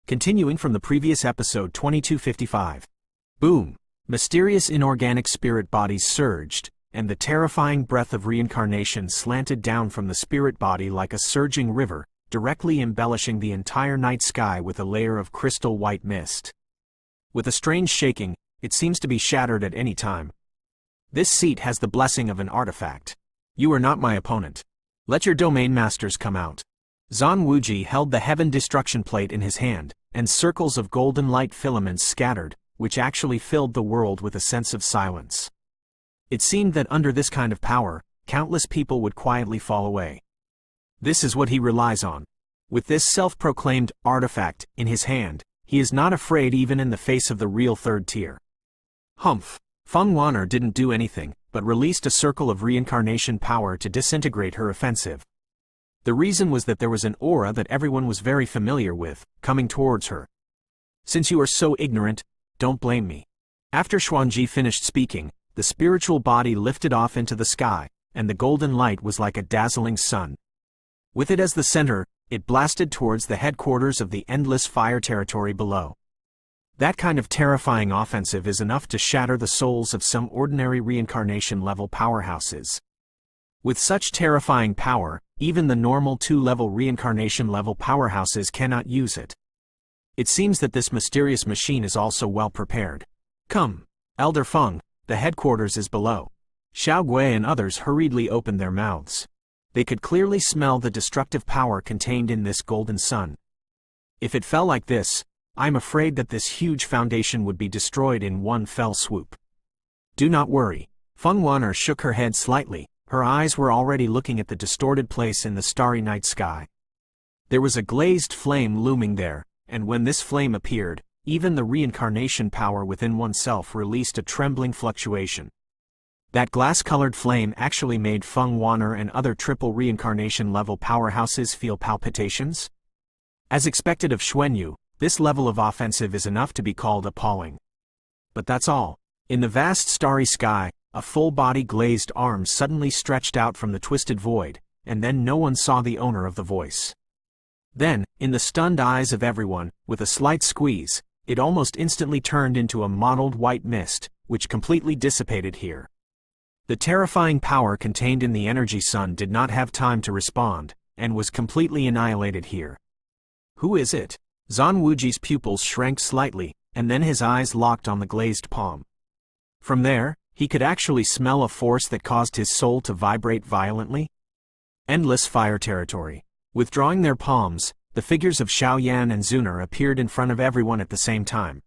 Continuing from the previous episode 2255. Boom! Mysterious inorganic spirit bodies surged, and the terrifying breath of reincarnation slanted down from the spirit body like a surging river, directly embellishing the entire night sky with a layer of crystal white mist. With a strange shaking, it seems to be shattered at any time. This seat has the blessing of an artifact. You are not my opponent. Let your domain masters come out. Zan Wuji held the heaven destruction plate in his hand, and circles of golden light filaments scattered, which actually filled the world with a sense of silence. It seemed that under this kind of power, countless people would quietly fall away. This is what he relies on. With this self-proclaimed artifact in his hand, he is not afraid even in the face of the real third tier. Humph! Feng Wan'er didn't do anything, but released a circle of reincarnation power to disintegrate her offensive. The reason was that there was an aura that everyone was very familiar with, coming towards her. Since you are so ignorant, don't blame me. After Xuanji finished speaking, the spiritual body lifted off into the sky, and the golden light was like a dazzling sun. With it as the center, it blasted towards the headquarters of the endless fire territory below. That kind of terrifying offensive is enough to shatter the souls of some ordinary reincarnation-level powerhouses. With such terrifying power, even the normal 2-level reincarnation-level powerhouses cannot use it. It seems that this mysterious machine is also well prepared. Come, Elder Feng, the headquarters is below. Xiao Gui and others hurriedly opened their mouths. They could clearly smell the destructive power contained in this golden sun. If it fell like this, I'm afraid that this huge foundation would be destroyed in one fell swoop. Do not worry. Feng Wan'er shook her head slightly. Her eyes were already looking at the distorted place in the starry night sky. There was a glazed flame looming there, and when this flame appeared, even the reincarnation power within oneself released a trembling fluctuation. That glass-colored flame actually made Feng Wan'er and other triple reincarnation-level powerhouses feel palpitations. As expected of Xuanyu, this level of offensive is enough to be called appalling. But that's all. In the vast starry sky, a full-body glazed arm suddenly stretched out from the twisted void, and then no one saw the owner of the voice. Then, in the stunned eyes of everyone, with a slight squeeze, it almost instantly turned into a mottled white mist, which completely dissipated here. The terrifying power contained in the energy sun did not have time to respond, and was completely annihilated here. Who is it? Zan Wuji's pupils shrank slightly, and then his eyes locked on the glazed palm. From there, he could actually smell a force that caused his soul to vibrate violently. Endless fire territory. Withdrawing their palms, the figures of Xiaoyan and Zuner appeared in front of everyone at the same time.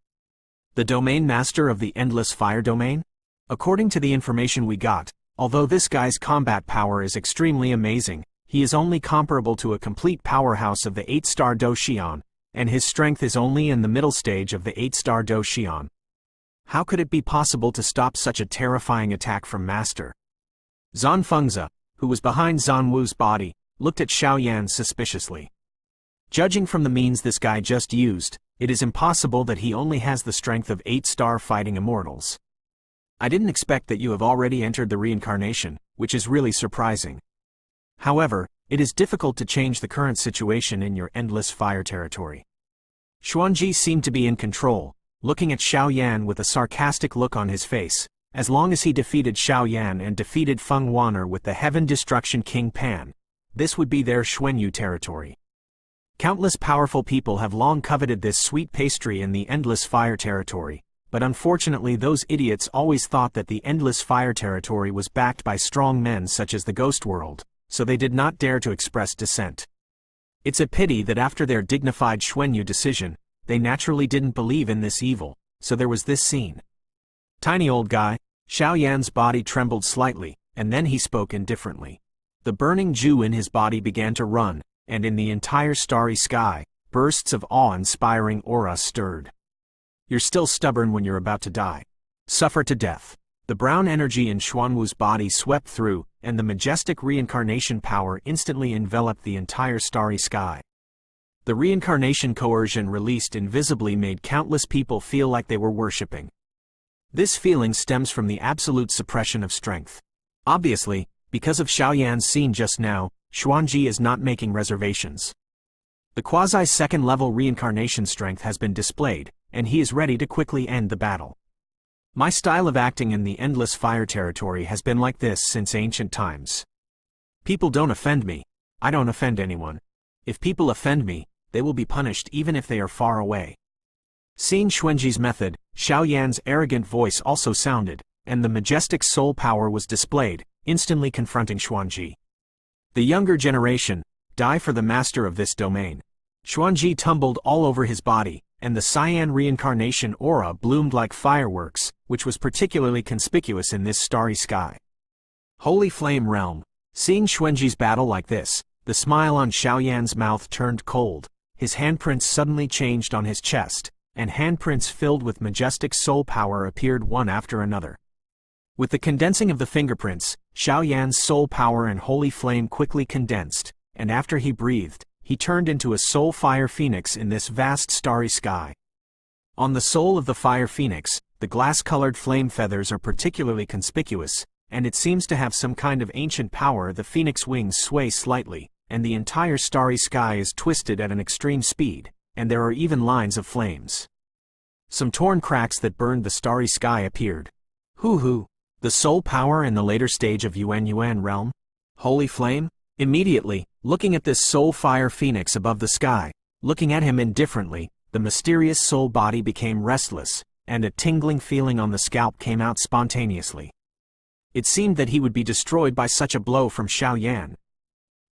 The domain master of the endless fire domain? According to the information we got, although this guy's combat power is extremely amazing, he is only comparable to a complete powerhouse of the 8-star Do Xian, and his strength is only in the middle stage of the 8-star Do Xian. How could it be possible to stop such a terrifying attack from Master? Zan Fengzi, who was behind Zan Wu's body, looked at Xiaoyan suspiciously. Judging from the means this guy just used, it is impossible that he only has the strength of 8-star fighting immortals. I didn't expect that you have already entered the reincarnation, which is really surprising. However, it is difficult to change the current situation in your endless fire territory. Xuanji seemed to be in control, looking at Xiaoyan with a sarcastic look on his face. As long as he defeated Xiaoyan and defeated Feng Wan'er with the Heaven Destruction King Pan, this would be their Xuanyu territory. Countless powerful people have long coveted this sweet pastry in the endless fire territory, but unfortunately those idiots always thought that the endless fire territory was backed by strong men such as the Ghost World, so they did not dare to express dissent. It's a pity that after their dignified Xuanyu decision, they naturally didn't believe in this evil, so there was this scene. Tiny old guy, Xiaoyan's body trembled slightly, and then he spoke indifferently. The burning Jew in his body began to run, and in the entire starry sky, bursts of awe-inspiring aura stirred. You're still stubborn when you're about to die. Suffer to death. The brown energy in Xuanwu's body swept through, and the majestic reincarnation power instantly enveloped the entire starry sky. The reincarnation coercion released invisibly made countless people feel like they were worshipping. This feeling stems from the absolute suppression of strength. Obviously, because of Xiaoyan's scene just now, Xuanji is not making reservations. The quasi-second level reincarnation strength has been displayed, and he is ready to quickly end the battle. My style of acting in the endless fire territory has been like this since ancient times. People don't offend me. I don't offend anyone. If people offend me, they will be punished even if they are far away. Seeing Xuanji's method, Xiao Yan's arrogant voice also sounded, and the majestic soul power was displayed, instantly confronting Xuanji. The younger generation, die for the master of this domain. Xuanji tumbled all over his body, and the cyan reincarnation aura bloomed like fireworks, which was particularly conspicuous in this starry sky. Holy Flame Realm. Seeing Xuanji's battle like this, the smile on Xiao Yan's mouth turned cold, his handprints suddenly changed on his chest, and handprints filled with majestic soul power appeared one after another. With the condensing of the fingerprints, Xiao Yan's soul power and holy flame quickly condensed, and after he breathed, he turned into a soul fire phoenix in this vast starry sky. On the soul of the fire phoenix, the glass-colored flame feathers are particularly conspicuous, and it seems to have some kind of ancient power. The phoenix wings sway slightly, and the entire starry sky is twisted at an extreme speed, and there are even lines of flames. Some torn cracks that burned the starry sky appeared. Hoo! The soul power in the later stage of Yuan realm? Holy flame? Immediately, looking at this soul fire phoenix above the sky, looking at him indifferently, the mysterious soul body became restless, and a tingling feeling on the scalp came out spontaneously. It seemed that he would be destroyed by such a blow from Xiao Yan.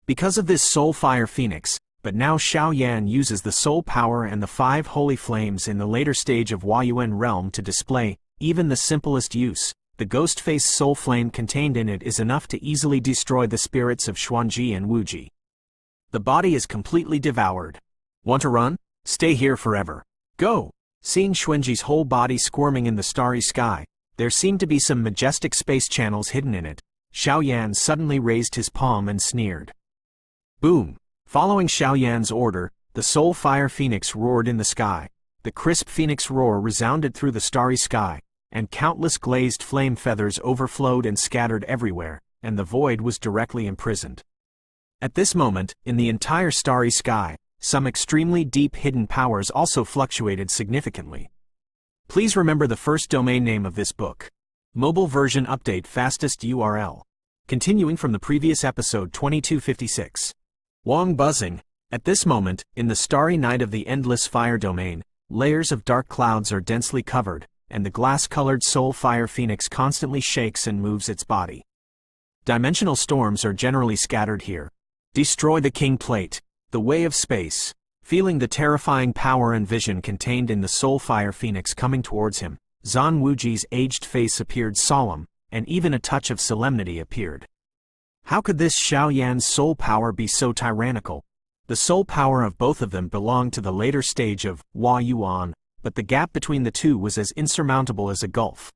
Because of this soul fire phoenix, but now Xiao Yan uses the soul power and the 5 holy flames in the later stage of Yuan realm to display, even the simplest use. The ghost-face soul flame contained in it is enough to easily destroy the spirits of Xuanji and Wuji. The body is completely devoured. Want to run? Stay here forever. Go! Seeing Xuanji's whole body squirming in the starry sky, there seemed to be some majestic space channels hidden in it. Xiao Yan suddenly raised his palm and sneered. Boom! Following Xiao Yan's order, the soul fire phoenix roared in the sky. The crisp phoenix roar resounded through the starry sky, and countless glazed flame feathers overflowed and scattered everywhere, and the void was directly imprisoned. At this moment, in the entire starry sky, some extremely deep hidden powers also fluctuated significantly. Please remember the first domain name of this book. Mobile version update fastest URL. Continuing from the previous episode 2256. Wong buzzing. At this moment, in the starry night of the endless fire domain, layers of dark clouds are densely covered, and the glass-colored soul fire phoenix constantly shakes and moves its body. Dimensional storms are generally scattered here. Destroy the king plate, the way of space. Feeling the terrifying power and vision contained in the soul fire phoenix coming towards him, Zan Wuji's aged face appeared solemn, and even a touch of solemnity appeared. How could this Xiao Yan's soul power be so tyrannical? The soul power of both of them belonged to the later stage of Yuan, but the gap between the two was as insurmountable as a gulf.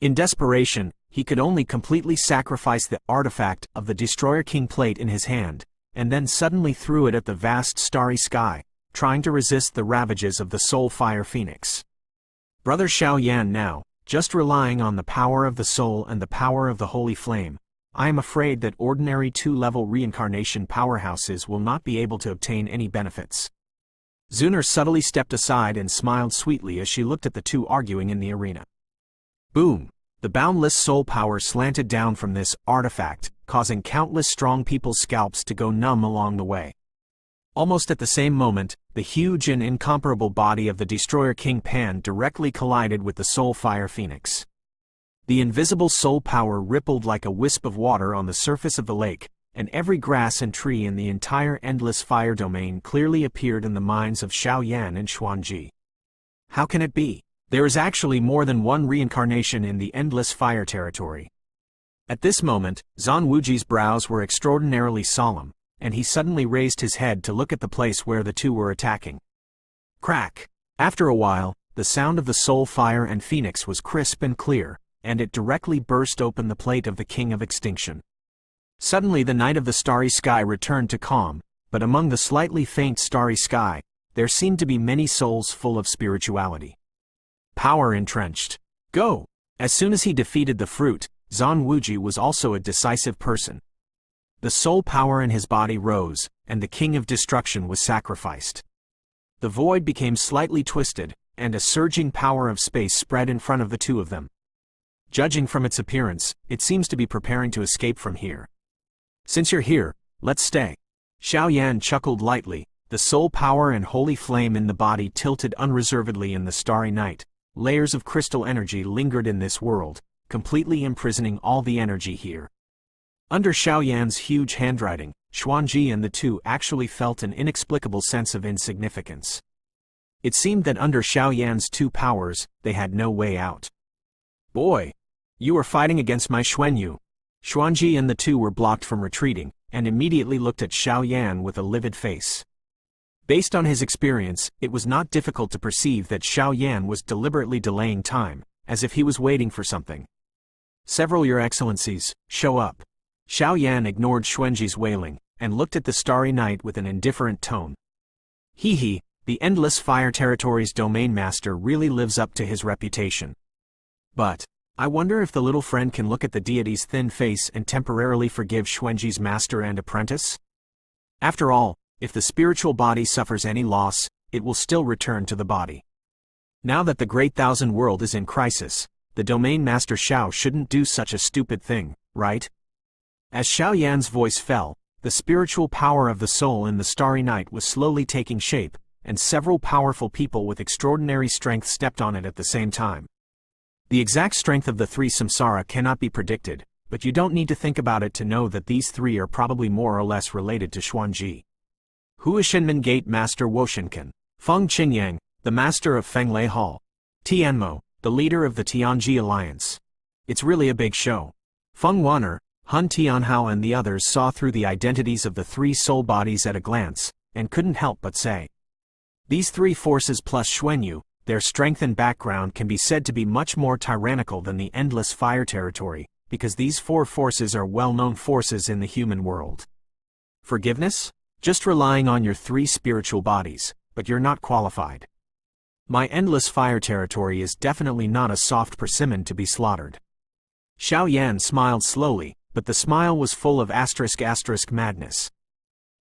In desperation, he could only completely sacrifice the artifact of the Destroyer King plate in his hand, and then suddenly threw it at the vast starry sky, trying to resist the ravages of the soul fire phoenix. Brother Xiao Yan now, just relying on the power of the soul and the power of the holy flame, I am afraid that ordinary 2-level reincarnation powerhouses will not be able to obtain any benefits. Zuner subtly stepped aside and smiled sweetly as she looked at the two arguing in the arena. Boom! The boundless soul power slanted down from this artifact, causing countless strong people's scalps to go numb along the way. Almost at the same moment, the huge and incomparable body of the Destroyer King Pan directly collided with the soul fire phoenix. The invisible soul power rippled like a wisp of water on the surface of the lake, and every grass and tree in the entire endless fire domain clearly appeared in the minds of Xiao Yan and Xuanji. How can it be? There is actually more than one reincarnation in the endless fire territory. At this moment, Zan Wuji's brows were extraordinarily solemn, and he suddenly raised his head to look at the place where the two were attacking. Crack! After a while, the sound of the soul fire and phoenix was crisp and clear, and it directly burst open the plate of the King of Extinction. Suddenly the night of the starry sky returned to calm, but among the slightly faint starry sky, there seemed to be many souls full of spirituality. Power entrenched. Go! As soon as he defeated the fruit, Zan Wuji was also a decisive person. The soul power in his body rose, and the king of destruction was sacrificed. The void became slightly twisted, and a surging power of space spread in front of the two of them. Judging from its appearance, it seems to be preparing to escape from here. Since you're here, let's stay. Xiao Yan chuckled lightly, the soul power and holy flame in the body tilted unreservedly in the starry night. Layers of crystal energy lingered in this world, completely imprisoning all the energy here. Under Xiao Yan's huge handwriting, Xuanji and the two actually felt an inexplicable sense of insignificance. It seemed that under Xiao Yan's two powers, they had no way out. Boy! You are fighting against my Xuanyu. Xuanji and the two were blocked from retreating, and immediately looked at Xiao Yan with a livid face. Based on his experience, it was not difficult to perceive that Xiao Yan was deliberately delaying time, as if he was waiting for something. Several Your Excellencies, show up. Xiao Yan ignored Xuanji's wailing, and looked at the starry night with an indifferent tone. He, the Endless Fire Territory's domain master really lives up to his reputation. But, I wonder if the little friend can look at the deity's thin face and temporarily forgive Xuanji's master and apprentice? After all, if the spiritual body suffers any loss, it will still return to the body. Now that the Great Thousand World is in crisis, the domain master Xiao shouldn't do such a stupid thing, right? As Xiao Yan's voice fell, the spiritual power of the soul in the starry night was slowly taking shape, and several powerful people with extraordinary strength stepped on it at the same time. The exact strength of the three samsara cannot be predicted, but you don't need to think about it to know that these three are probably more or less related to Xuanji. Huishenmen Gate Master Woshinkan, Feng Qinyang, the master of Fenglei Hall, Tianmo, the leader of the Tianji Alliance. It's really a big show. Feng Wan'er, Hun Tianhao and the others saw through the identities of the three soul bodies at a glance, and couldn't help but say. These three forces plus Xuanyu, their strength and background can be said to be much more tyrannical than the Endless Fire Territory, because these four forces are well-known forces in the human world. Forgiveness? Just relying on your three spiritual bodies, but you're not qualified. My Endless Fire Territory is definitely not a soft persimmon to be slaughtered. Xiao Yan smiled slowly, but the smile was full of *** madness.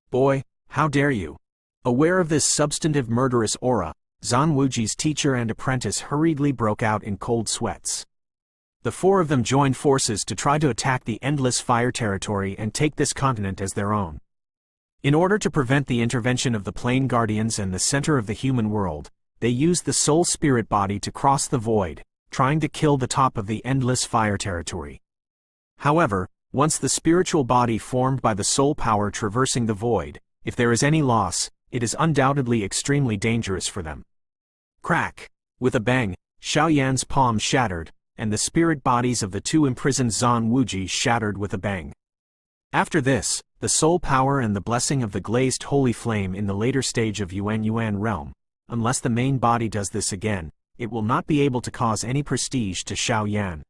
Boy, how dare you! Aware of this substantive murderous aura, Zan Wuji's teacher and apprentice hurriedly broke out in cold sweats. The four of them joined forces to try to attack the Endless Fire Territory and take this continent as their own. In order to prevent the intervention of the Plane Guardians and the center of the human world, they used the soul spirit body to cross the void, trying to kill the top of the Endless Fire Territory. However, once the spiritual body formed by the soul power traversing the void, if there is any loss, it is undoubtedly extremely dangerous for them. Crack! With a bang, Xiao Yan's palm shattered, and the spirit bodies of the two imprisoned Zan Wuji shattered with a bang. After this, the soul power and the blessing of the glazed holy flame in the later stage of Yuan realm, unless the main body does this again, it will not be able to cause any prestige to Xiao Yan.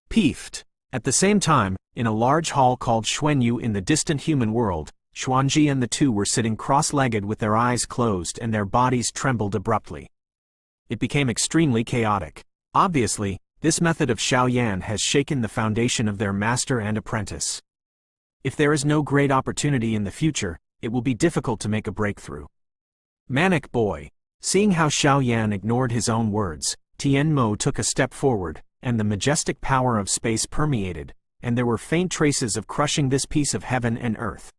Peefed. At the same time, in a large hall called Xuanyu in the distant human world, Xuanji and the two were sitting cross-legged with their eyes closed and their bodies trembled abruptly. It became extremely chaotic. Obviously, this method of Xiao Yan has shaken the foundation of their master and apprentice. If there is no great opportunity in the future, it will be difficult to make a breakthrough. Manic boy. Seeing how Xiao Yan ignored his own words, Tianmo took a step forward, and the majestic power of space permeated, and there were faint traces of crushing this piece of heaven and earth.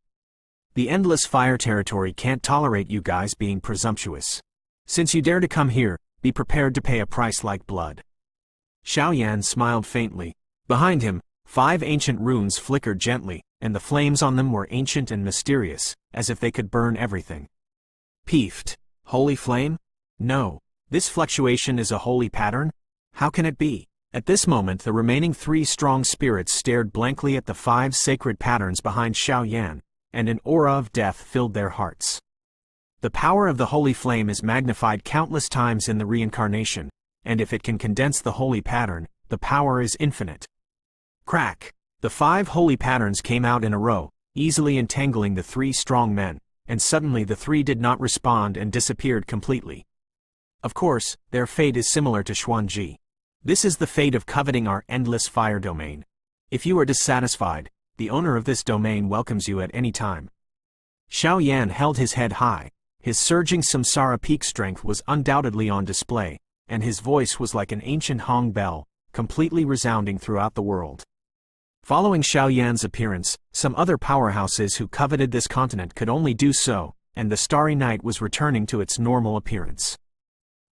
The Endless Fire Territory can't tolerate you guys being presumptuous. Since you dare to come here, be prepared to pay a price like blood. Xiao Yan smiled faintly. Behind him, 5 ancient runes flickered gently, and the flames on them were ancient and mysterious, as if they could burn everything. Peefed. Holy flame? No. This fluctuation is a holy pattern? How can it be? At this moment the remaining 3 strong spirits stared blankly at the 5 sacred patterns behind Xiao Yan, and an aura of death filled their hearts. The power of the holy flame is magnified countless times in the reincarnation, and if it can condense the holy pattern, the power is infinite. Crack! The 5 holy patterns came out in a row, easily entangling the 3 strong men, and suddenly the 3 did not respond and disappeared completely. Of course, their fate is similar to Xuanji. This is the fate of coveting our endless fire domain. If you are dissatisfied, the owner of this domain welcomes you at any time." Xiao Yan held his head high. His surging samsara peak strength was undoubtedly on display, and his voice was like an ancient Hong bell, completely resounding throughout the world. Following Xiao Yan's appearance, some other powerhouses who coveted this continent could only do so, and the starry night was returning to its normal appearance.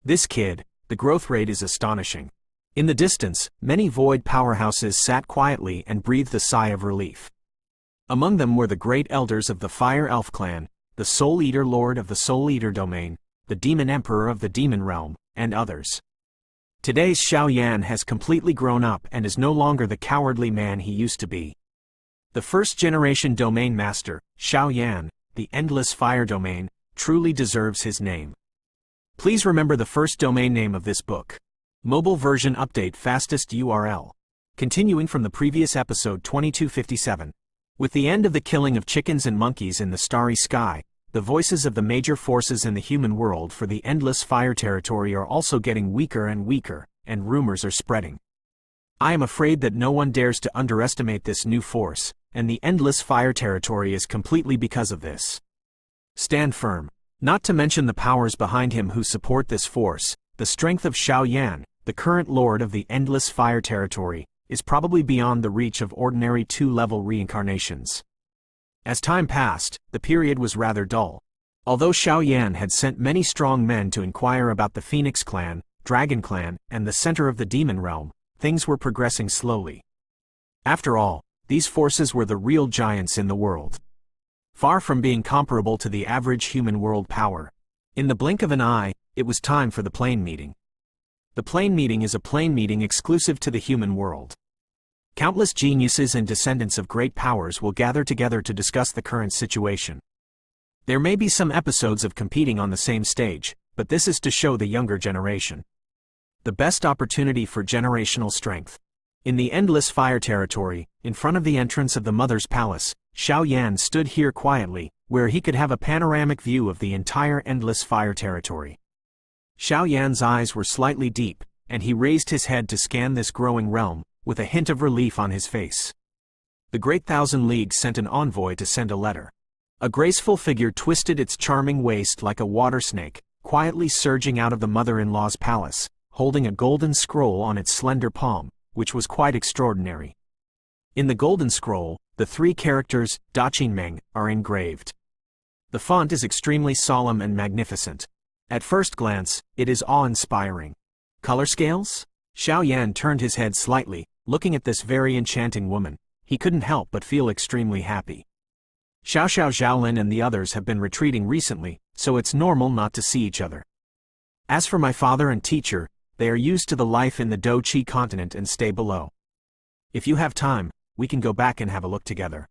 This kid, the growth rate is astonishing. In the distance, many void powerhouses sat quietly and breathed a sigh of relief. Among them were the great elders of the Fire Elf clan, the Soul Eater Lord of the Soul Eater domain, the Demon Emperor of the Demon Realm, and others. Today's Xiao Yan has completely grown up and is no longer the cowardly man he used to be. The first-generation domain master, Xiao Yan, the Endless Fire domain, truly deserves his name. Please remember the first domain name of this book. Mobile version update fastest URL. Continuing from the previous episode 2257. With the end of the killing of chickens and monkeys in the starry sky, the voices of the major forces in the human world for the Endless Fire territory are also getting weaker and weaker, and rumors are spreading. I am afraid that no one dares to underestimate this new force, and the Endless Fire territory is completely because of this. Stand firm. Not to mention the powers behind him who support this force, the strength of Xiao Yan, the current lord of the Endless Fire territory, is probably beyond the reach of ordinary 2-level reincarnations. As time passed, the period was rather dull. Although Xiao Yan had sent many strong men to inquire about the Phoenix clan, Dragon clan, and the center of the Demon Realm, things were progressing slowly. After all, these forces were the real giants in the world. Far from being comparable to the average human world power. In the blink of an eye, it was time for the plane meeting. The plane meeting is a plane meeting exclusive to the human world. Countless geniuses and descendants of great powers will gather together to discuss the current situation. There may be some episodes of competing on the same stage, but this is to show the younger generation the best opportunity for generational strength. In the Endless Fire territory, in front of the entrance of the Mother's Palace, Xiao Yan stood here quietly, where he could have a panoramic view of the entire Endless Fire territory. Xiao Yan's eyes were slightly deep, and he raised his head to scan this growing realm, with a hint of relief on his face. The Great Thousand Leagues sent an envoy to send a letter. A graceful figure twisted its charming waist like a water snake, quietly surging out of the mother-in-law's palace, holding a golden scroll on its slender palm, which was quite extraordinary. In the golden scroll, the 3 characters, Daqingmeng, are engraved. The font is extremely solemn and magnificent. At first glance, it is awe-inspiring. Color scales? Xiao Yan turned his head slightly, looking at this very enchanting woman. He couldn't help but feel extremely happy. Xiao Zhaolin and the others have been retreating recently, so it's normal not to see each other. As for my father and teacher, they are used to the life in the Do-Chi continent and stay below. If you have time, we can go back and have a look together.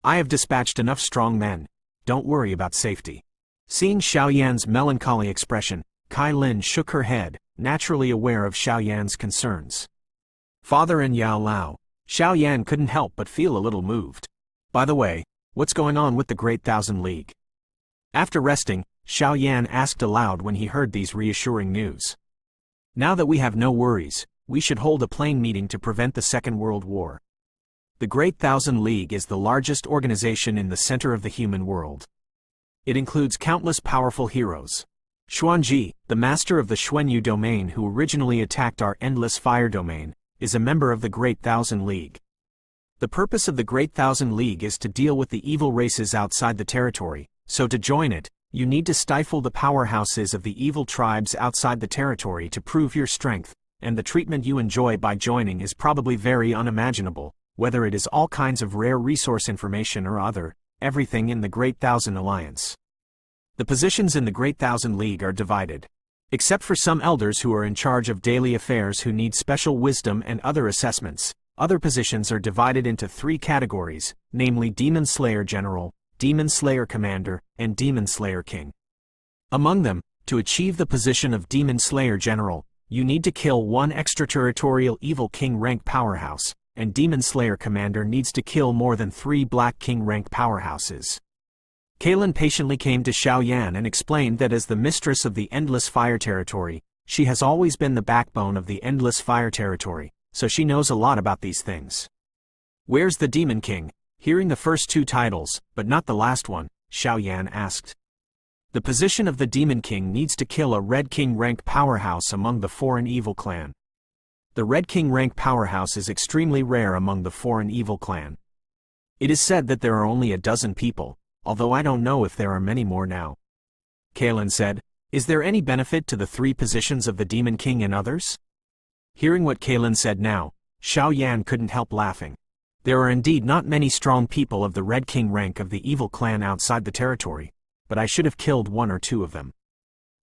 I have dispatched enough strong men. Don't worry about safety. Seeing Xiao Yan's melancholy expression, Kai Lin shook her head, naturally aware of Xiao Yan's concerns. Father and Yao Lao, Xiao Yan couldn't help but feel a little moved. By the way, what's going on with the Great Thousand League? After resting, Xiao Yan asked aloud when he heard these reassuring news. Now that we have no worries, we should hold a plain meeting to prevent the Second World War. The Great Thousand League is the largest organization in the center of the human world. It includes countless powerful heroes. Xuanji, the master of the Xuanyu domain who originally attacked our Endless Fire domain, is a member of the Great Thousand League. The purpose of the Great Thousand League is to deal with the evil races outside the territory, so to join it, you need to stifle the powerhouses of the evil tribes outside the territory to prove your strength, and the treatment you enjoy by joining is probably very unimaginable, whether it is all kinds of rare resource information or other, everything in the Great Thousand Alliance. The positions in the Great Thousand League are divided. Except for some elders who are in charge of daily affairs who need special wisdom and other assessments, other positions are divided into 3 categories, namely Demon Slayer General, Demon Slayer Commander, and Demon Slayer King. Among them, to achieve the position of Demon Slayer General, you need to kill 1 extraterritorial Evil King rank powerhouse, and Demon Slayer Commander needs to kill more than 3 Black King rank powerhouses. Kaylin patiently came to Xiao Yan and explained that as the mistress of the Endless Fire territory, she has always been the backbone of the Endless Fire territory, so she knows a lot about these things. Where's the Demon King? Hearing the first two titles, but not the last one, Xiao Yan asked. The position of the Demon King needs to kill a Red King rank powerhouse among the Foreign Evil clan. The Red King rank powerhouse is extremely rare among the Foreign Evil clan. It is said that there are only a dozen people, although I don't know if there are many more now. Kalen said, is there any benefit to the three positions of the Demon King and others? Hearing what Kalen said now, Xiao Yan couldn't help laughing. There are indeed not many strong people of the Red King rank of the evil clan outside the territory, but I should have killed one or two of them.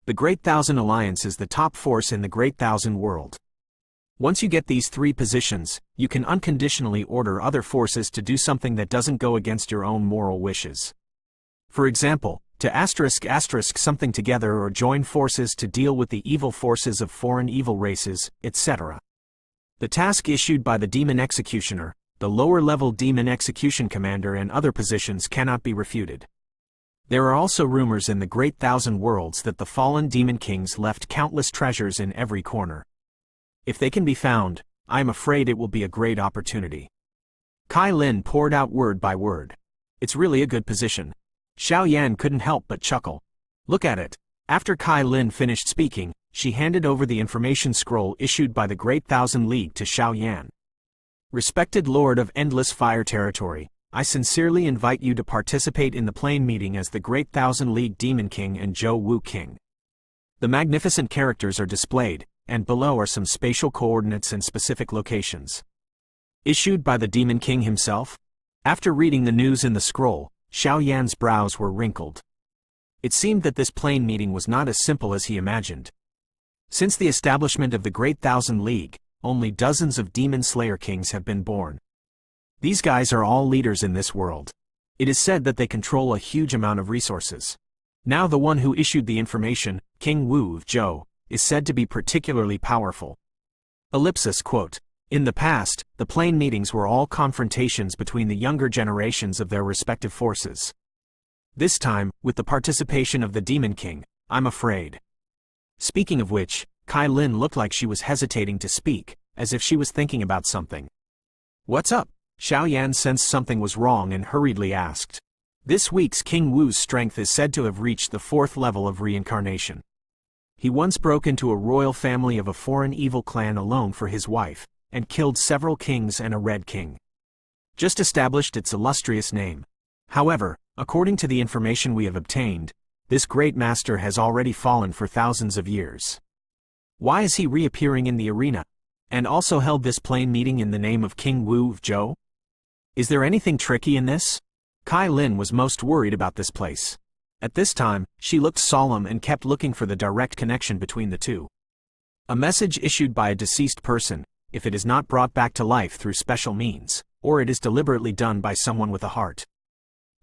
The Great Thousand Alliance is the top force in the Great Thousand world. Once you get these three positions, you can unconditionally order other forces to do something that doesn't go against your own moral wishes. For example, to *** something together or join forces to deal with the evil forces of foreign evil races, etc. The task issued by the Demon Executioner, the lower-level Demon Execution Commander and other positions cannot be refuted. There are also rumors in the Great Thousand Worlds that the fallen Demon Kings left countless treasures in every corner. If they can be found, I am afraid it will be a great opportunity. Kai Lin poured out word by word. It's really a good position. Xiao Yan couldn't help but chuckle. Look at it. After Kai Lin finished speaking, she handed over the information scroll issued by the Great Thousand League to Xiao Yan. Respected Lord of Endless Fire Territory, I sincerely invite you to participate in the plain meeting as the Great Thousand League Demon King and Zhou Wu King. The magnificent characters are displayed, and below are some spatial coordinates and specific locations. Issued by the Demon King himself? After reading the news in the scroll, Xiao Yan's brows were wrinkled. It seemed that this plain meeting was not as simple as he imagined. Since the establishment of the Great Thousand League, only dozens of Demon Slayer Kings have been born. These guys are all leaders in this world. It is said that they control a huge amount of resources. Now the one who issued the information, King Wu of Zhou, is said to be particularly powerful. Quote, in the past, the plain meetings were all confrontations between the younger generations of their respective forces. This time, with the participation of the Demon King, I'm afraid. Speaking of which, Kai Lin looked like she was hesitating to speak, as if she was thinking about something. What's up? Xiao Yan sensed something was wrong and hurriedly asked. This week's King Wu's strength is said to have reached the 4th level of reincarnation. He once broke into a royal family of a foreign evil clan alone for his wife, and killed several kings and a Red King. Just established its illustrious name. However, according to the information we have obtained, this great master has already fallen for thousands of years. Why is he reappearing in the arena? And also held this plain meeting in the name of King Wu of Zhou? Is there anything tricky in this? Kai Lin was most worried about this place. At this time, she looked solemn and kept looking for the direct connection between the two. A message issued by a deceased person, if it is not brought back to life through special means, or it is deliberately done by someone with a heart.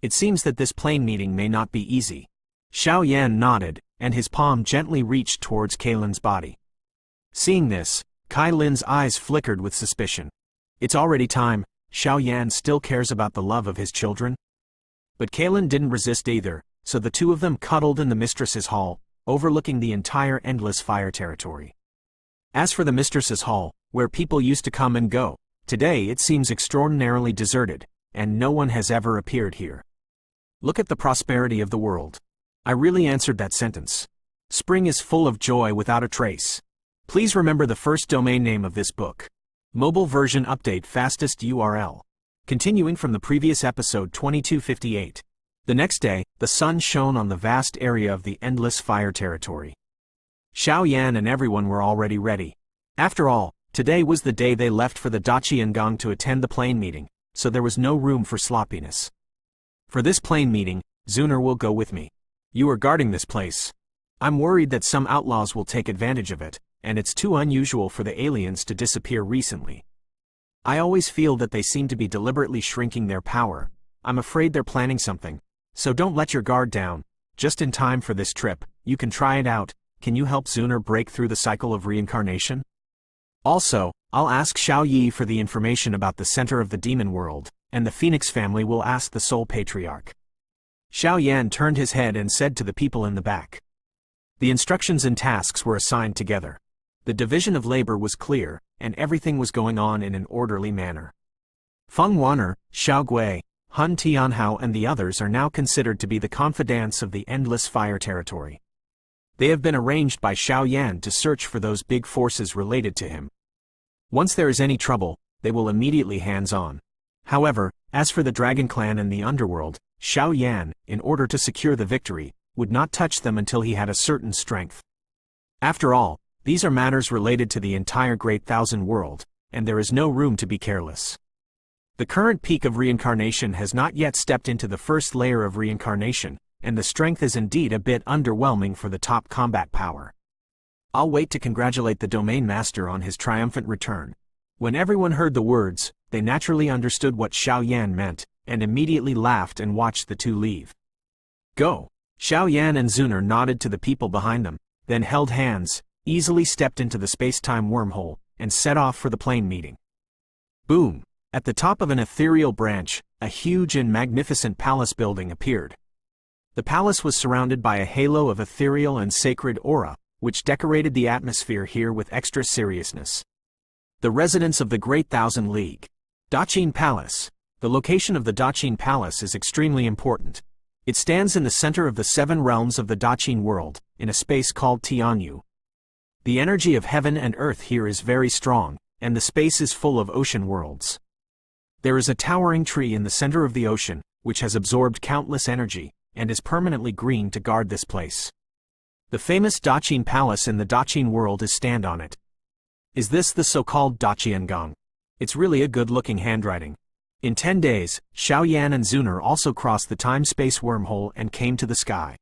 It seems that this plain meeting may not be easy. Xiao Yan nodded, and his palm gently reached towards Kalen's body. Seeing this, Kai Lin's eyes flickered with suspicion. It's already time. Xiao Yan still cares about the love of his children? But Kalen didn't resist either, so the two of them cuddled in the mistress's hall, overlooking the entire Endless Fire territory. As for the mistress's hall, where people used to come and go, today it seems extraordinarily deserted, and no one has ever appeared here. Look at the prosperity of the world. I really answered that sentence. Spring is full of joy without a trace. Please remember the first domain name of this book. Mobile version update fastest URL. Continuing from the previous episode 2258. The next day, the sun shone on the vast area of the Endless Fire territory. Xiao Yan and everyone were already ready. After all, today was the day they left for the Daqiangang to attend the plain meeting, so there was no room for sloppiness. For this plain meeting, Zuner will go with me. You are guarding this place. I'm worried that some outlaws will take advantage of it, and it's too unusual for the aliens to disappear recently. I always feel that they seem to be deliberately shrinking their power. I'm afraid they're planning something. So don't let your guard down. Just in time for this trip, you can try it out. Can you help Zuner break through the cycle of reincarnation? Also, I'll ask Xiao Yi for the information about the center of the demon world, and the Phoenix family will ask the Soul Patriarch. Xiao Yan turned his head and said to the people in the back. The instructions and tasks were assigned together. The division of labor was clear, and everything was going on in an orderly manner. Feng Wan'er, Xiao Gui, Hun Tianhao and the others are now considered to be the confidants of the Endless Fire territory. They have been arranged by Xiao Yan to search for those big forces related to him. Once there is any trouble, they will immediately hands-on. However, as for the Dragon Clan and the underworld, Xiao Yan, in order to secure the victory, would not touch them until he had a certain strength. After all, these are matters related to the entire Great Thousand World, and there is no room to be careless. The current peak of reincarnation has not yet stepped into the first layer of reincarnation, and the strength is indeed a bit underwhelming for the top combat power. I'll wait to congratulate the Domain Master on his triumphant return. When everyone heard the words, they naturally understood what Xiao Yan meant, and immediately laughed and watched the two leave. Go! Xiao Yan and Zuner nodded to the people behind them, then held hands, easily stepped into the space-time wormhole, and set off for the plane meeting. Boom! At the top of an ethereal branch, a huge and magnificent palace building appeared. The palace was surrounded by a halo of ethereal and sacred aura, which decorated the atmosphere here with extra seriousness. The residence of the Great Thousand League. Daqin Palace. The location of the Daqin Palace is extremely important. It stands in the center of the 7 realms of the Daqin world, in a space called Tianyu. The energy of heaven and earth here is very strong, and the space is full of ocean worlds. There is a towering tree in the center of the ocean, which has absorbed countless energy, and is permanently green to guard this place. The famous Daqin Palace in the Daqin world is stand on it. Is this the so-called Daqiangong? It's really a good-looking handwriting. In 10 days, Xiao Yan and Zuner also crossed the time-space wormhole and came to the sky.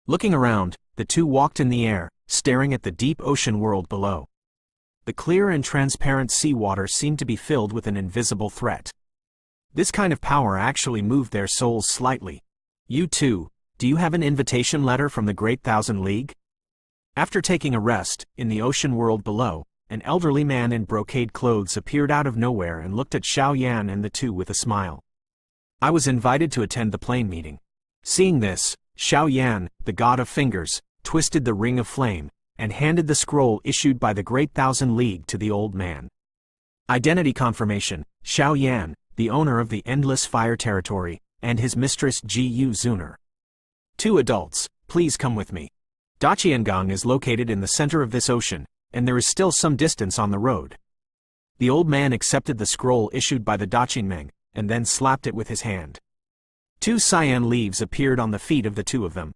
Looking around, the two walked in the air, staring at the deep ocean world below. The clear and transparent seawater seemed to be filled with an invisible threat. This kind of power actually moved their souls slightly. You too, do you have an invitation letter from the Great Thousand League? After taking a rest, in the ocean world below, an elderly man in brocade clothes appeared out of nowhere and looked at Xiao Yan and the two with a smile. I was invited to attend the plane meeting. Seeing this, Xiao Yan, the god of fingers, twisted the ring of flame, and handed the scroll issued by the Great Thousand League to the old man. Identity confirmation, Xiao Yan, the owner of the Endless Fire territory, and his mistress Gu Zuner. 2 adults, please come with me. Daqiangong is located in the center of this ocean, and there is still some distance on the road. The old man accepted the scroll issued by the Daqinmeng, and then slapped it with his hand. 2 cyan leaves appeared on the feet of the 2 of them.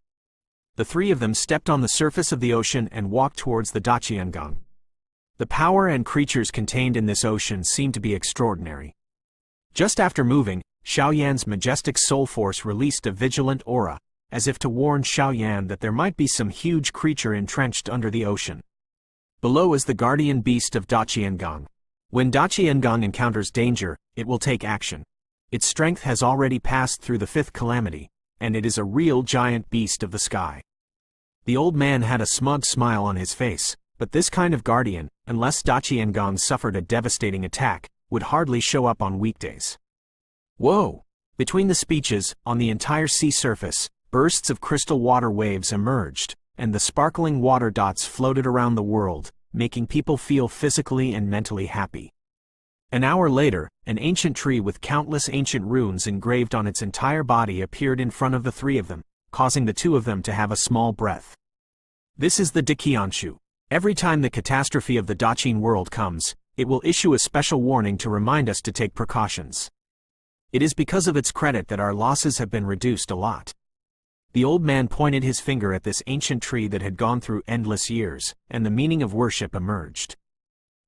The 3 of them stepped on the surface of the ocean and walked towards the Daqiangong. The power and creatures contained in this ocean seemed to be extraordinary. Just after moving, Xiao Yan's majestic soul force released a vigilant aura, as if to warn Xiao Yan that there might be some huge creature entrenched under the ocean. Below is the guardian beast of Daqiangong. When Daqiangong encounters danger, it will take action. Its strength has already passed through the 5th calamity, and it is a real giant beast of the sky. The old man had a smug smile on his face, but this kind of guardian, unless Daqiangong suffered a devastating attack, would hardly show up on weekdays. Whoa! Between the speeches, on the entire sea surface, bursts of crystal water waves emerged, and the sparkling water dots floated around the world, making people feel physically and mentally happy. An hour later, an ancient tree with countless ancient runes engraved on its entire body appeared in front of the 3 of them, causing the 2 of them to have a small breath. This is the Daqianshu. Every time the catastrophe of the Daqin world comes, it will issue a special warning to remind us to take precautions. It is because of its credit that our losses have been reduced a lot. The old man pointed his finger at this ancient tree that had gone through endless years, and the meaning of worship emerged.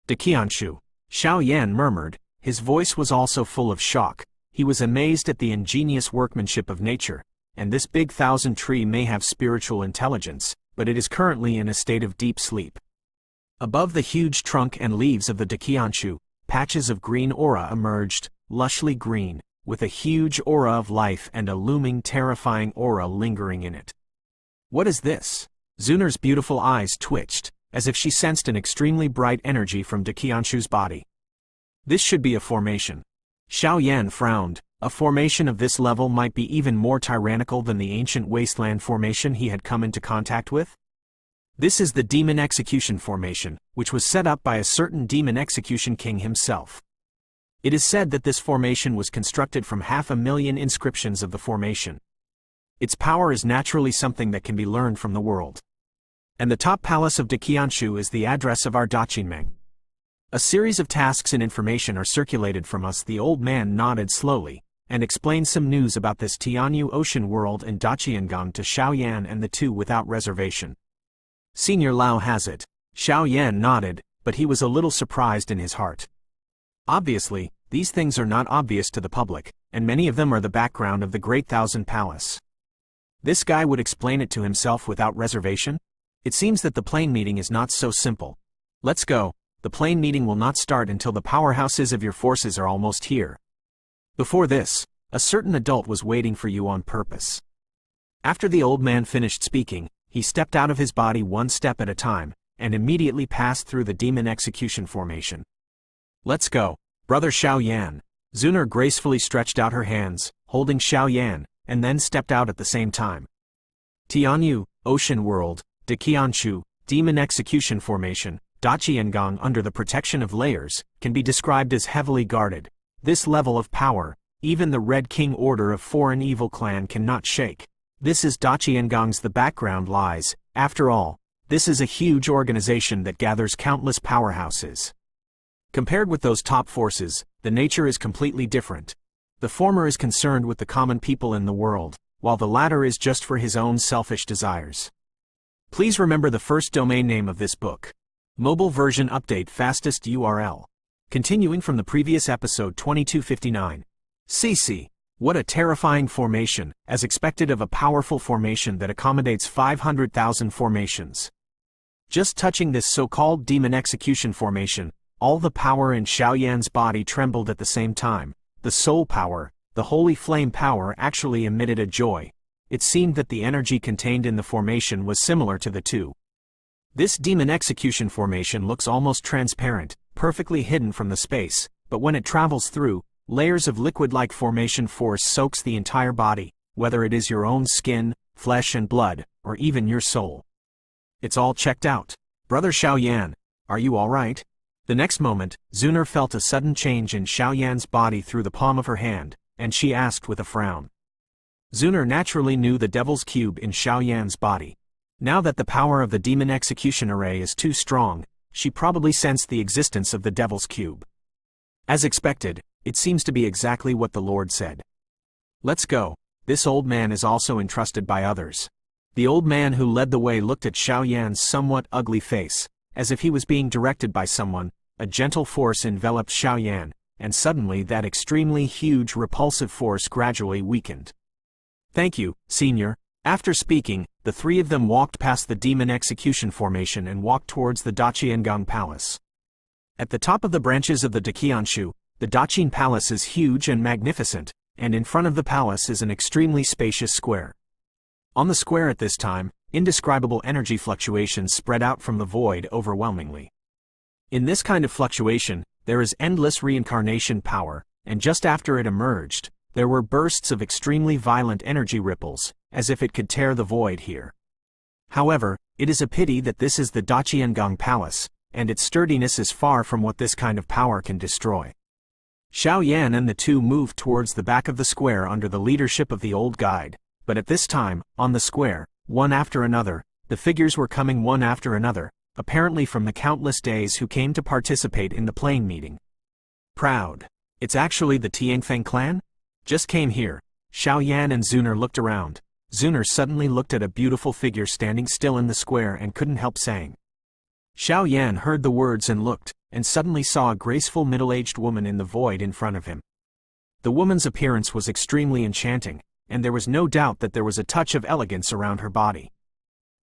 Daqianshu. Xiao Yan murmured, his voice was also full of shock. He was amazed at the ingenious workmanship of nature, and this big 1000 tree may have spiritual intelligence, but it is currently in a state of deep sleep. Above the huge trunk and leaves of the Daqianshu, patches of green aura emerged, lushly green, with a huge aura of life and a looming terrifying aura lingering in it. What is this? Zuner's beautiful eyes twitched, as if she sensed an extremely bright energy from Daqianshu's body. This should be a formation. Xiao Yan frowned. A formation of this level might be even more tyrannical than the ancient wasteland formation he had come into contact with. This is the Demon Execution formation, which was set up by a certain Demon Execution King himself. It is said that this formation was constructed from 500,000 inscriptions of the formation. Its power is naturally something that can be learned from the world. And the top palace of Btth2 is the address of our Dachimeng. A series of tasks and information are circulated from us. The old man nodded slowly, and explained some news about this Tianyu ocean world and Dachiangong to Xiaoyan and the two without reservation. Senior Lao has it. Xiaoyan nodded, but he was a little surprised in his heart. Obviously, these things are not obvious to the public, and many of them are the background of the Great Thousand Palace. This guy would explain it to himself without reservation? It seems that the plane meeting is not so simple. Let's go. The plane meeting will not start until the powerhouses of your forces are almost here. Before this, a certain adult was waiting for you on purpose. After the old man finished speaking, he stepped out of his body one step at a time, and immediately passed through the demon execution formation. Let's go, brother Xiaoyan. Zuner gracefully stretched out her hands, holding Xiaoyan, and then stepped out at the same time. Tianyu, Ocean World, Daqianshu, Demon Execution Formation, Dachiangong under the protection of layers, can be described as heavily guarded. This level of power, even the Red King Order of Foreign Evil Clan cannot shake. This is Dachiangong's. The background lies. After all, this is a huge organization that gathers countless powerhouses. Compared with those top forces, the nature is completely different. The former is concerned with the common people in the world, while the latter is just for his own selfish desires. Please remember the first domain name of this book. Mobile version update fastest URL. Continuing from the previous episode 2259. CC. What a terrifying formation, as expected of a powerful formation that accommodates 500,000 formations. Just touching this so-called demon execution formation, all the power in Xiaoyan's body trembled at the same time. The soul power, the holy flame power actually emitted a joy. It seemed that the energy contained in the formation was similar to the two. This demon execution formation looks almost transparent, perfectly hidden from the space, but when it travels through, layers of liquid-like formation force soaks the entire body, whether it is your own skin, flesh and blood, or even your soul. It's all checked out. Brother Xiaoyan, are you all right? The next moment, Zuner felt a sudden change in Xiaoyan's body through the palm of her hand, and she asked with a frown. Zuner naturally knew the Devil's Cube in Xiaoyan's body. Now that the power of the Demon Execution Array is too strong, she probably sensed the existence of the Devil's Cube. As expected, it seems to be exactly what the Lord said. Let's go. This old man is also entrusted by others. The old man who led the way looked at Xiaoyan's somewhat ugly face, as if he was being directed by someone. A gentle force enveloped Xiaoyan, and suddenly that extremely huge repulsive force gradually weakened. Thank you, Senior. After speaking, the three of them walked past the demon execution formation and walked towards the Dachiangong Palace. At the top of the branches of the Daqianshu, the Dachin Palace is huge and magnificent, and in front of the palace is an extremely spacious square. On the square at this time, indescribable energy fluctuations spread out from the void overwhelmingly. In this kind of fluctuation, there is endless reincarnation power, and just after it emerged, there were bursts of extremely violent energy ripples, as if it could tear the void here. However, it is a pity that this is the Dachiangong Palace, and its sturdiness is far from what this kind of power can destroy. Xiaoyan and the two moved towards the back of the square under the leadership of the old guide, but at this time, on the square, one after another, the figures were coming one after another, apparently from the countless days who came to participate in the plane meeting. Proud. It's actually the Tianfeng clan? Just came here. Xiaoyan and Zuner looked around. Zuner suddenly looked at a beautiful figure standing still in the square and couldn't help saying. Xiaoyan heard the words and looked, and suddenly saw a graceful middle-aged woman in the void in front of him. The woman's appearance was extremely enchanting, and there was no doubt that there was a touch of elegance around her body.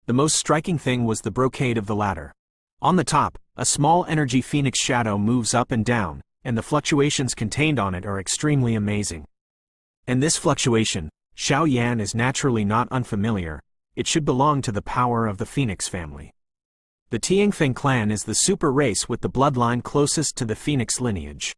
The most striking thing was the brocade of the latter. On the top, a small energy phoenix shadow moves up and down, and the fluctuations contained on it are extremely amazing. And this fluctuation, Xiaoyan is naturally not unfamiliar. It should belong to the power of the Phoenix family. The Tianfeng clan is the super race with the bloodline closest to the Phoenix lineage.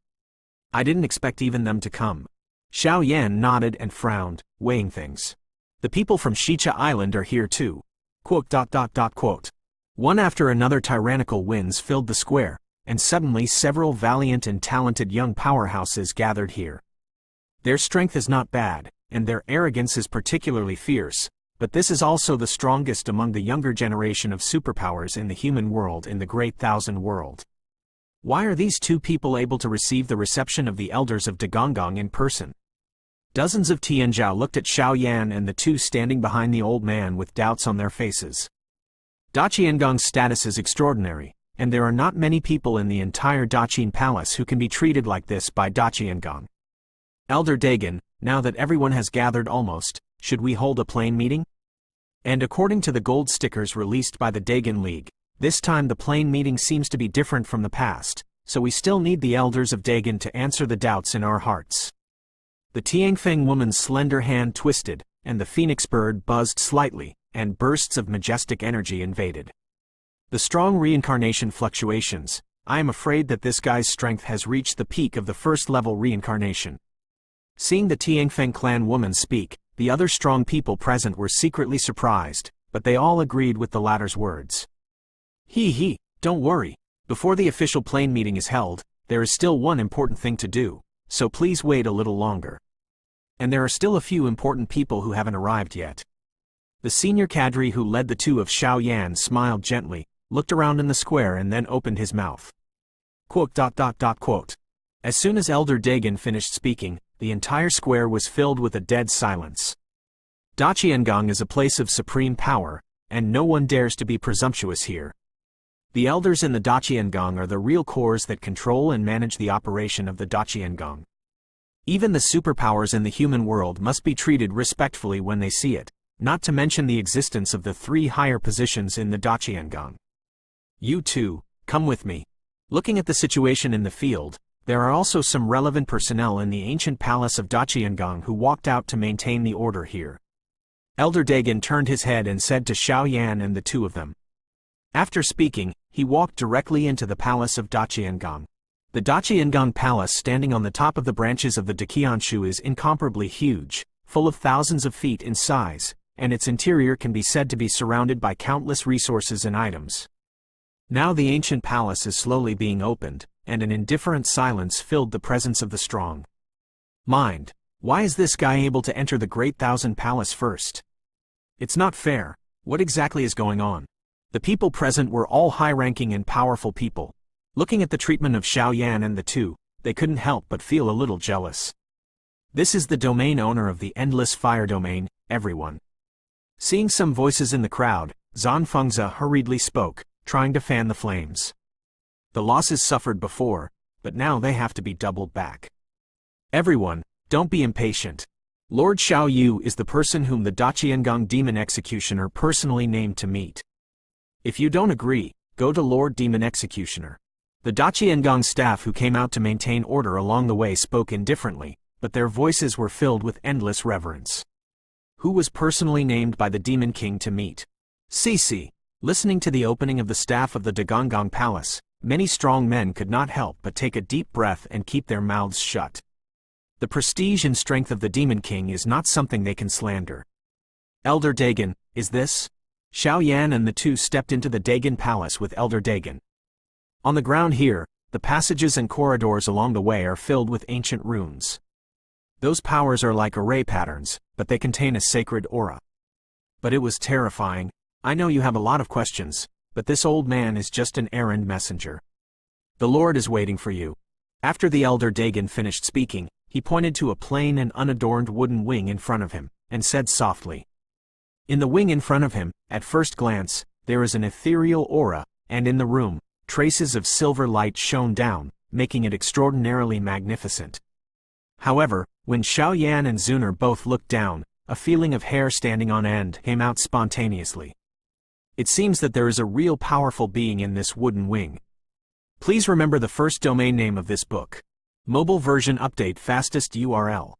I didn't expect even them to come. Xiaoyan nodded and frowned, weighing things. The people from Shicha Island are here too. Quote. One after another tyrannical winds filled the square, and suddenly several valiant and talented young powerhouses gathered here. Their strength is not bad, and their arrogance is particularly fierce, but this is also the strongest among the younger generation of superpowers in the human world in the Great Thousand World. Why are these two people able to receive the reception of the elders of Dagongong in person? Dozens of Tianzhao looked at Xiao Yan and the two standing behind the old man with doubts on their faces. Daqiangong's status is extraordinary, and there are not many people in the entire Daqin Palace who can be treated like this by Daqiangong. Elder Dagon, now that everyone has gathered almost, should we hold a plain meeting? And according to the gold stickers released by the Dagon League, this time the plain meeting seems to be different from the past, so we still need the elders of Dagon to answer the doubts in our hearts. The Tianfeng woman's slender hand twisted, and the phoenix bird buzzed slightly, and bursts of majestic energy invaded. The strong reincarnation fluctuations. I am afraid that this guy's strength has reached the peak of the first-level reincarnation. Seeing the Tianfeng clan woman speak, the other strong people present were secretly surprised, but they all agreed with the latter's words. Don't worry. Before the official plain meeting is held, there is still one important thing to do, so please wait a little longer. And there are still a few important people who haven't arrived yet. The senior cadre who led the two of Xiao Yan smiled gently, looked around in the square and then opened his mouth. Quote. As soon as Elder Dagon finished speaking, the entire square was filled with a dead silence. Daqiangong is a place of supreme power, and no one dares to be presumptuous here. The elders in the Daqiangong are the real cores that control and manage the operation of the Daqiangong. Even the superpowers in the human world must be treated respectfully when they see it, not to mention the existence of the three higher positions in the Daqiangong. You two, come with me. Looking at the situation in the field, there are also some relevant personnel in the ancient palace of Daqiangong who walked out to maintain the order here. Elder Dagon turned his head and said to Xiao Yan and the two of them. After speaking, he walked directly into the palace of Daqiangong. The Daqiangong Palace standing on the top of the branches of the Daqianshu is incomparably huge, full of thousands of feet in size, and its interior can be said to be surrounded by countless resources and items. Now the ancient palace is slowly being opened, and an indifferent silence filled the presence of the strong. Mind, why is this guy able to enter the Great Thousand Palace first? It's not fair. What exactly is going on? The people present were all high-ranking and powerful people. Looking at the treatment of Xiao Yan and the two, they couldn't help but feel a little jealous. This is the domain owner of the Endless Fire Domain, everyone. Seeing some voices in the crowd, Zan Fengzi hurriedly spoke, trying to fan the flames. The losses suffered before, but now they have to be doubled back. Everyone, don't be impatient. Lord Xiao Yu is the person whom the Daqiangong Demon Executioner personally named to meet. If you don't agree, go to Lord Demon Executioner. The Daqiangong staff who came out to maintain order along the way spoke indifferently, but their voices were filled with endless reverence. Who was personally named by the Demon King to meet? Cici. Listening to the opening of the staff of the Dagongong Palace, many strong men could not help but take a deep breath and keep their mouths shut. The prestige and strength of the Demon King is not something they can slander. Elder Dagon, is this? Xiao Yan and the two stepped into the Dagon Palace with Elder Dagon. On the ground here, the passages and corridors along the way are filled with ancient runes. Those powers are like array patterns, but they contain a sacred aura. But it was terrifying. I know you have a lot of questions, but this old man is just an errand messenger. The Lord is waiting for you. After the Elder Dagon finished speaking, he pointed to a plain and unadorned wooden wing in front of him, and said softly. In the wing in front of him, at first glance, there is an ethereal aura, and in the room, traces of silver light shone down, making it extraordinarily magnificent. However, when Xiao Yan and Zuner both looked down, a feeling of hair standing on end came out spontaneously. It seems that there is a real powerful being in this wooden wing. Please remember the first domain name of this book. Mobile version update fastest URL.